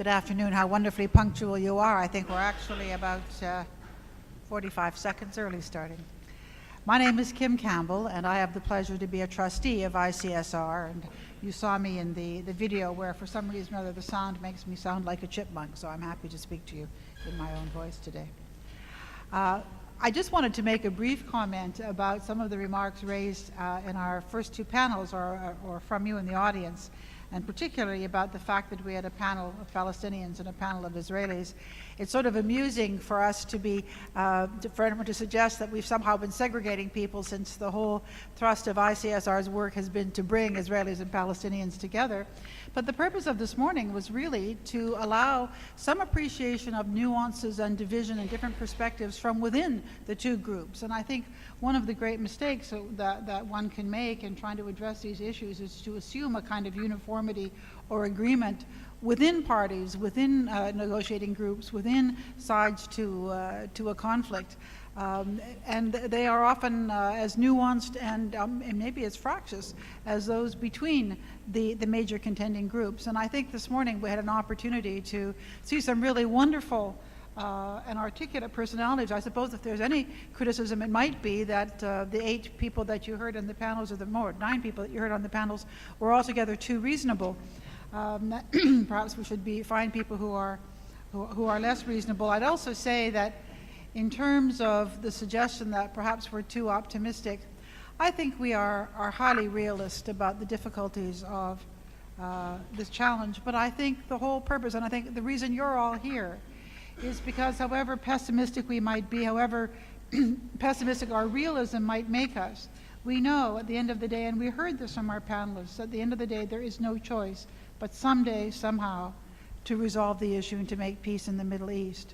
Good afternoon. How wonderfully punctual you are. I think we're actually about 45 seconds early starting. My name is Kim Campbell, and I have the pleasure to be a trustee of ICSR. And you saw me in the video where, for some reason or other, the sound makes me sound like a chipmunk, so I'm happy to speak to you in my own voice today. I just wanted to make a brief comment about some of the remarks raised in our first two panels, or from you in the audience, and particularly about the fact that we had a panel of Palestinians and a panel of Israelis. It's sort of amusing for us to be, for anyone to suggest that we've somehow been segregating people, since the whole thrust of ICSR's work has been to bring Israelis and Palestinians together. But the purpose of this morning was really to allow some appreciation of nuances and division and different perspectives from within the two groups. And I think one of the great mistakes that one can make in trying to address these issues is to assume a kind of uniformity or agreement within parties, within negotiating groups, within sides to a conflict. And they are often as nuanced and maybe as fractious as those between the major contending groups. And I think this morning we had an opportunity to see some really wonderful and articulate personalities. I suppose if there's any criticism, it might be that the 8 people that you heard on the panels, or the 9 people that you heard on the panels, were altogether too reasonable. Perhaps we should find people who are less reasonable. I'd also say that in terms of the suggestion that perhaps we're too optimistic, I think we are highly realist about the difficulties of this challenge. But I think the whole purpose, and I think the reason you're all here, is because however pessimistic we might be, however pessimistic our realism might make us, we know at the end of the day, and we heard this from our panelists, at the end of the day there is no choice but someday, somehow, to resolve the issue and to make peace in the Middle East.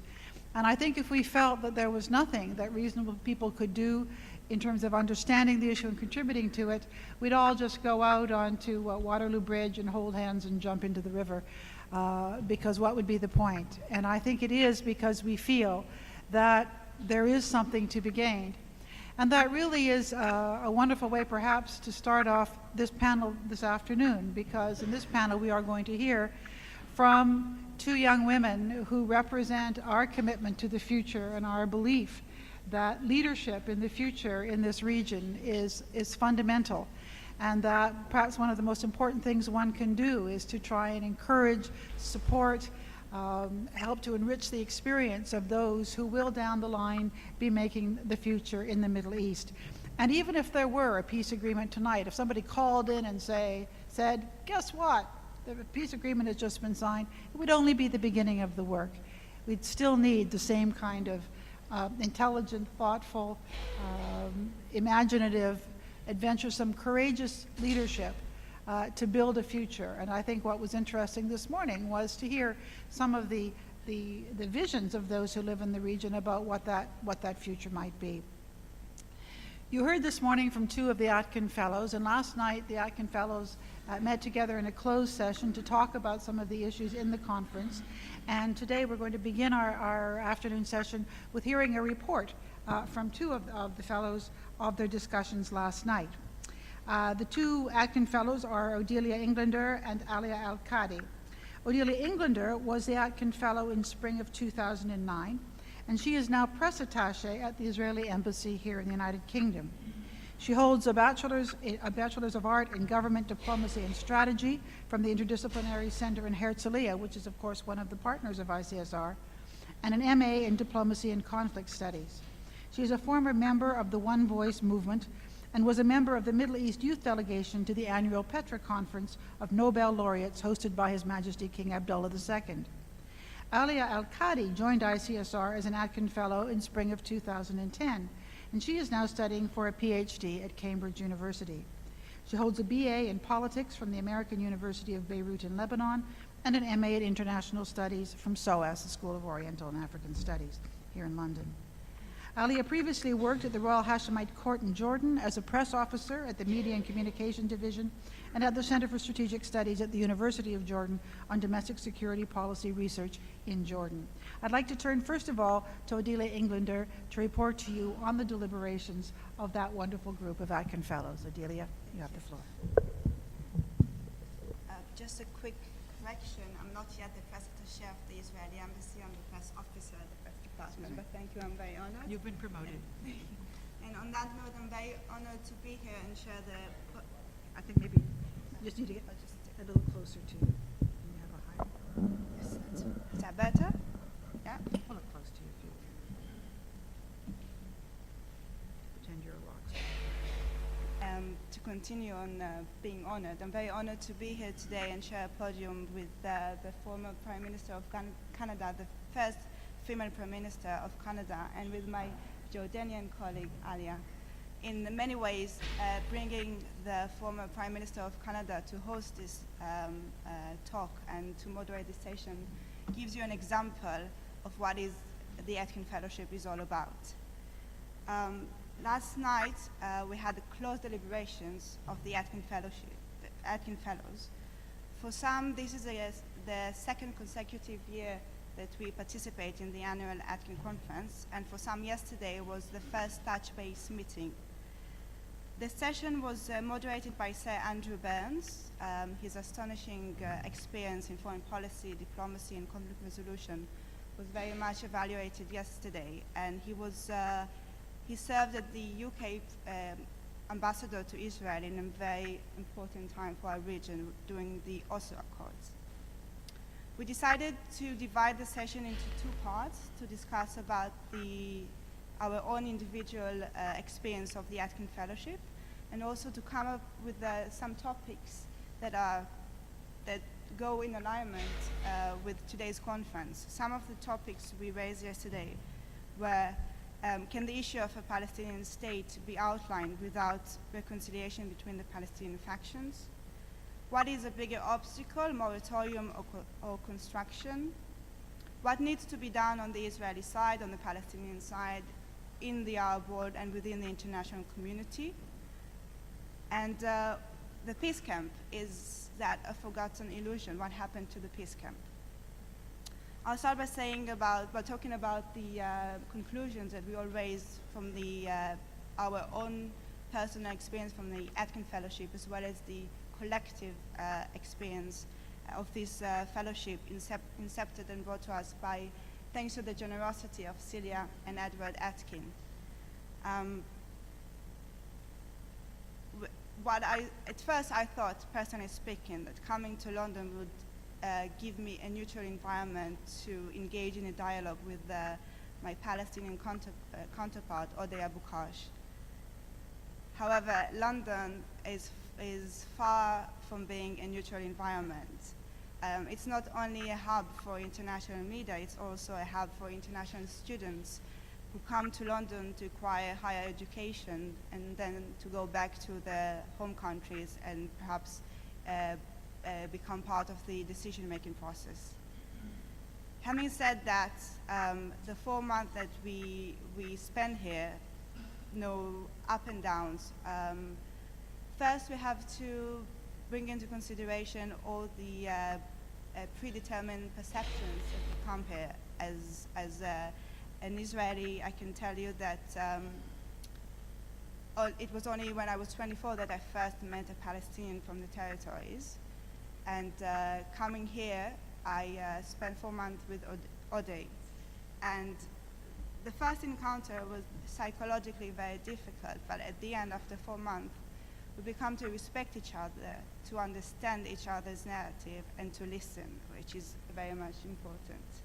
And I think if we felt that there was nothing that reasonable people could do in terms of understanding the issue and contributing to it, we'd all just go out onto Waterloo Bridge and hold hands and jump into the river, because what would be the point? And I think it is because we feel that there is something to be gained. And that really is a wonderful way perhaps to start off this panel this afternoon, because in this panel we are going to hear from 2 young women who represent our commitment to the future and our belief that leadership in the future in this region is fundamental, and that perhaps one of the most important things one can do is to try and encourage, support, help to enrich the experience of those who will down the line be making the future in the Middle East. And even if there were a peace agreement tonight, if somebody called in and said, guess what? The peace agreement has just been signed, it would only be the beginning of the work. We'd still need the same kind of intelligent, thoughtful, imaginative, adventuresome, courageous leadership to build a future. And I think what was interesting this morning was to hear some of the visions of those who live in the region about what that future might be. You heard this morning from 2 of the Atkin Fellows, and last night the Atkin Fellows met together in a closed session to talk about some of the issues in the conference. And today we're going to begin our afternoon session with hearing a report from 2 of the fellows of their discussions last night. The 2 Atkin Fellows are Odelia Englander and Alia Al-Qadi. Odelia Englander was the Atkin Fellow in spring of 2009, and she is now press attaché at the Israeli Embassy here in the United Kingdom. She holds a Bachelor's of Art in Government Diplomacy and Strategy from the Interdisciplinary Center in Herzliya, which is of course one of the partners of ICSR, and an MA in Diplomacy and Conflict Studies. She is a former member of the One Voice movement and was a member of the Middle East Youth Delegation to the annual Petra Conference of Nobel laureates hosted by His Majesty King Abdullah II. Alia Al-Qadi joined ICSR as an Atkin Fellow in spring of 2010, and she is now studying for a PhD at Cambridge University. She holds a BA in Politics from the American University of Beirut in Lebanon and an MA in International Studies from SOAS, the School of Oriental and African Studies, here in London. Alia previously worked at the Royal Hashemite Court in Jordan as a press officer at the Media and Communication Division and at the Center for Strategic Studies at the University of Jordan on domestic security policy research in Jordan. I'd like to turn first of all to Odelia Englander to report to you on the deliberations of that wonderful group of Atkin Fellows. Odelia, you have the floor. Just a quick correction. I'm not yet the press attaché of the Israeli embassy. I'm the press officer at the press department. But thank you, I'm very honored. You've been promoted. And on that note, I'm very honored to be here and share the. I think maybe you just need to get a little closer to you. You have a higher. Yes, is that better? Yeah. Pull it close to you if you pretend you're a rock star. To continue on being honored, I'm very honored to be here today and share a podium with the former Prime Minister of Canada, the first female Prime Minister of Canada, and with my Jordanian colleague, Alia. In many ways, bringing the former Prime Minister of Canada to host this talk and to moderate this session gives you an example of what is the Atkin Fellowship is all about. Last night, we had the closed deliberations of the Atkin Fellowship, the Atkin Fellows. For some, this is the second consecutive year that we participate in the annual Atkin Conference, and for some, yesterday was the first touch-base meeting. The session was moderated by Sir Andrew Burns. His astonishing experience in foreign policy, diplomacy, and conflict resolution was very much evaluated yesterday, and he served as the UK ambassador to Israel in a very important time for our region during the Oslo Accords. We decided to divide the session into two parts to discuss about our own individual experience of the Atkin Fellowship, and also to come up with some topics that go in alignment with today's conference. Some of the topics we raised yesterday were can the issue of a Palestinian state be outlined without reconciliation between the Palestinian factions? What is a bigger obstacle, moratorium or construction? What needs to be done on the Israeli side, on the Palestinian side, in the Arab world and within the international community? And the peace camp, is that a forgotten illusion? What happened to the peace camp? I'll start by talking about the conclusions that we all raised from our own personal experience from the Atkin Fellowship, as well as the collective experience of this fellowship incepted and brought to us by, thanks to the generosity of Celia and Edward Atkin. At first I thought, personally speaking, that coming to London would give me a neutral environment to engage in a dialogue with my Palestinian counterpart, Odeh Abukash. However, London is far from being a neutral environment. It's not only a hub for international media, it's also a hub for international students who come to London to acquire higher education and then to go back to their home countries and perhaps become part of the decision-making process. Having said that, the 4 months that we spend here, no up and downs. First, we have to bring into consideration all the predetermined perceptions that we come here. As an Israeli, I can tell you that it was only when I was 24 that I first met a Palestinian from the territories. And coming here, I spent 4 months with Odeh. And the first encounter was psychologically very difficult, but at the end, after 4 months, we become to respect each other, to understand each other's narrative, and to listen, which is very much important.